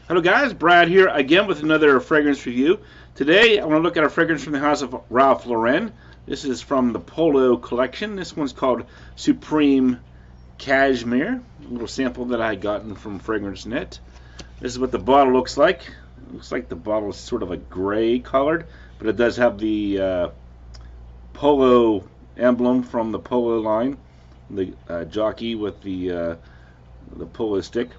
Hello guys, Brad here again with another fragrance review. Today I want to look at a fragrance from the house of Ralph Lauren. This is from the Polo collection. This one's called Supreme Cashmere. A little sample that I had gotten from Fragrance Net. This is what the bottle looks like. It looks like the bottle is sort of a gray colored, but it does have the Polo emblem from the Polo line. The jockey with the Polo stick.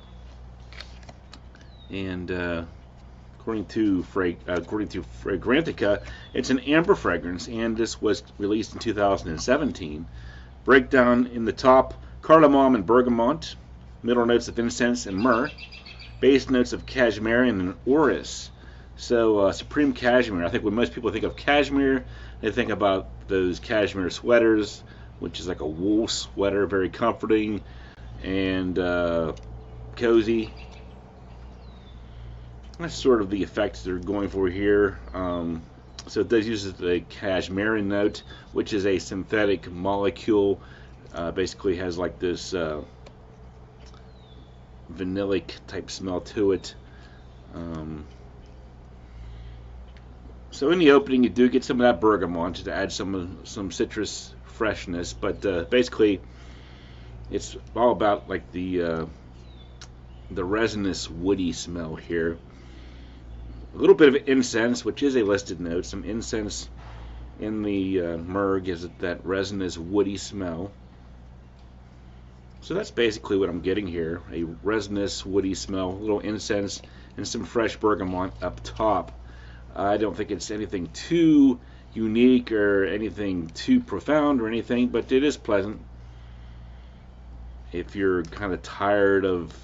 And according to Fragrantica, it's an amber fragrance, and this was released in 2017. Breakdown in the top: cardamom and bergamot, middle notes of incense and myrrh, base notes of cashmere and orris. So Supreme Cashmere. I think when most people think of cashmere, they think about those cashmere sweaters, which is like a wool sweater, very comforting and cozy. That's sort of the effects they're going for here. So it does use the cashmeran note, which is a synthetic molecule. Basically has like this vanillic type smell to it. So in the opening you do get some of that bergamot to add some citrus freshness, but basically it's all about like the resinous woody smell here. A little bit of incense, which is a listed note. Some incense in the myrrh gives it that resinous woody smell. So that's basically what I'm getting here. A resinous woody smell, a little incense, and some fresh bergamot up top. I don't think it's anything too unique or anything too profound or anything, but it is pleasant. If you're kind of tired of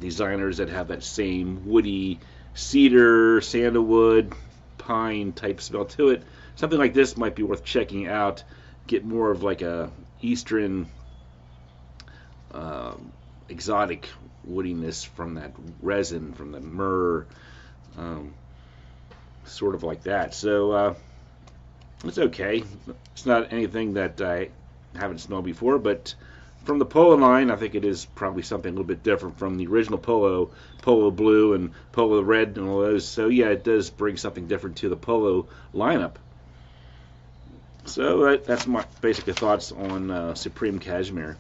designers that have that same woody cedar, sandalwood, pine type smell to it, something like this might be worth checking out. Get more of like a eastern exotic woodiness from that resin, from the myrrh, sort of like that. So it's okay. It's not anything that I haven't smelled before, but from the Polo line, I think it is probably something a little bit different from the original Polo Blue and Polo Red and all those. So yeah, it does bring something different to the Polo lineup. So that's my basic thoughts on Supreme Cashmere.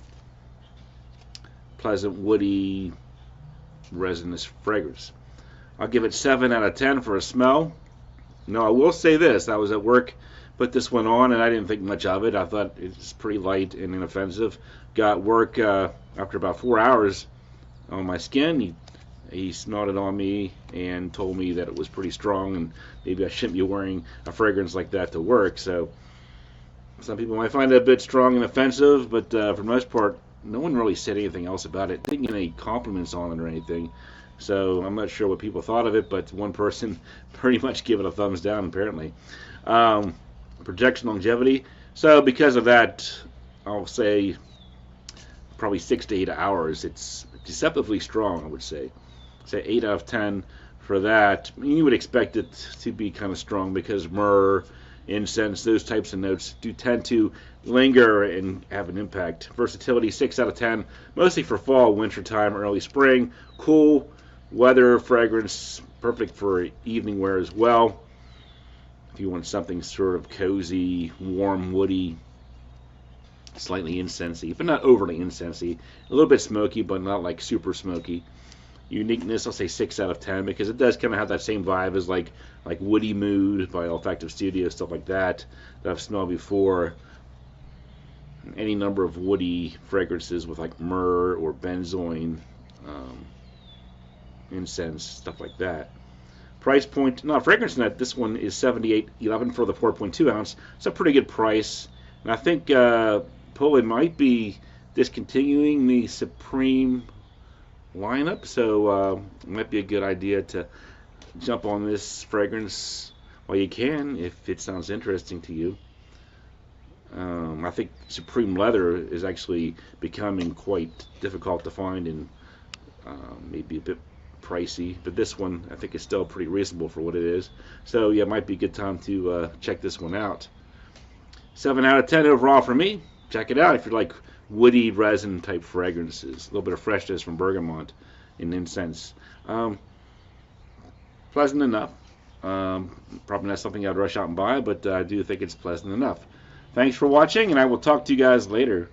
Pleasant, woody, resinous fragrance. I'll give it 7 out of 10 for a smell. No, I will say this. I was at work, put this one on, and I didn't think much of it. I thought it's pretty light and inoffensive. Got work after about 4 hours on my skin. He smelled it on me and told me that it was pretty strong, and maybe I shouldn't be wearing a fragrance like that to work. So some people might find it a bit strong and offensive, but for the most part, no one really said anything else about it. Didn't get any compliments on it or anything. So I'm not sure what people thought of it, but one person pretty much gave it a thumbs down, apparently. Projection longevity. So because of that, I'll say probably 6 to 8 hours. It's deceptively strong, I would say. Say 8 out of 10 for that. I mean, you would expect it to be kind of strong because myrrh, incense, those types of notes do tend to linger and have an impact. Versatility, 6 out of 10, mostly for fall, winter time, early spring. Cool weather fragrance, perfect for evening wear as well. If you want something sort of cozy, warm, woody, slightly incensey, but not overly incensey. A little bit smoky, but not like super smoky. Uniqueness, I'll say 6 out of 10 because it does kind of have that same vibe as like Woody Mood by Olfactive Studio, stuff like that I've smelled before. Any number of woody fragrances with like myrrh or benzoin, incense, stuff like that. Price point, no, Fragrance Net, this one is $78.11 for the 4.2 ounce. It's a pretty good price. And I think Polo might be discontinuing the Supreme lineup, so it might be a good idea to jump on this fragrance while you can, if it sounds interesting to you. I think Supreme Leather is actually becoming quite difficult to find and maybe a bit pricey, but this one I think is still pretty reasonable for what it is. So yeah, it might be a good time to check this one out. 7 out of 10 overall for me. Check it out if you like woody resin type fragrances. A little bit of freshness from bergamot and incense. pleasant enough. Probably not something I'd rush out and buy, but I do think it's pleasant enough. Thanks for watching, and I will talk to you guys later.